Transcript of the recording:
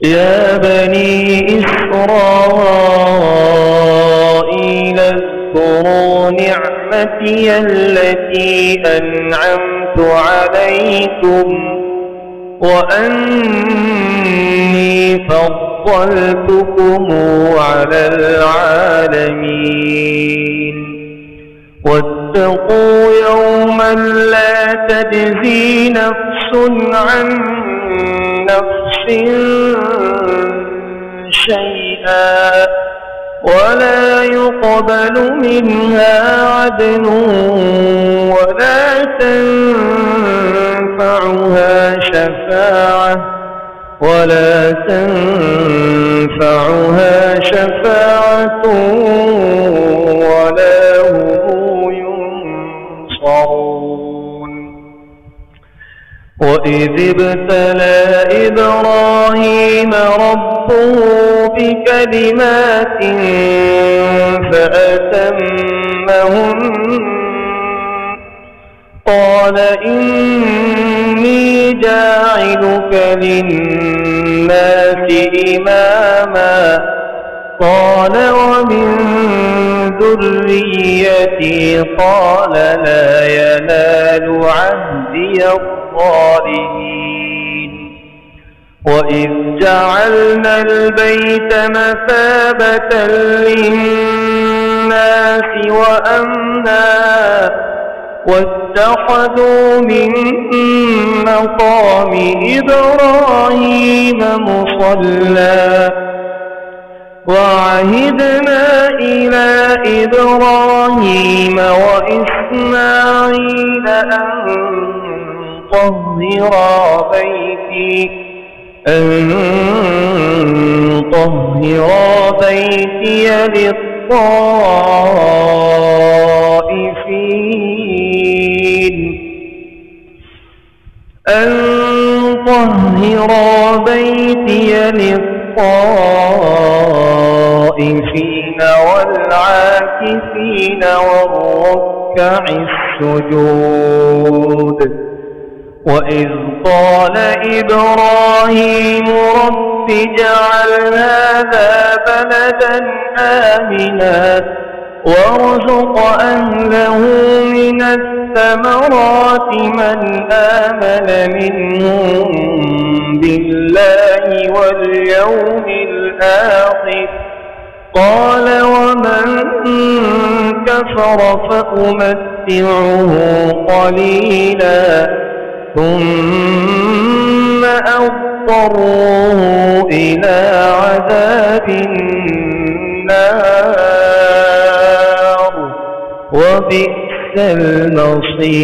يا بني إسرائيل اذكروا نعمتي التي أنعمت عليكم وأني فضلتكم على العالمين واتقوا يوما لا تجزي نفس عن نفس شيئا ولا يقبل منها عدل ولا تنفعها شفاعة ولا هم ينصرون. وإذ ابتلى إبراهيم ربه بكلمات فأتمهن قال إني جاعلك للناس إماما قال ومن ذريتي قال لا ينال عهدي الظالمين. وإذ جعلنا البيت مثابة للناس وأمنا واتخذوا من مقام إبراهيم مصلى وعهدنا إلى إبراهيم وإسماعيل أن طهرا بيتي للطائفين والعاكفين والركع السجود. وإذ قال إبراهيم رب اجعل هذا بلدا آمنا وارزق أهله من الثمرات من آمن منهم بالله واليوم الآخر قال ومن كفر فأمتعه قليلا ثم أضطره إلى عذاب النار وبئس المصير.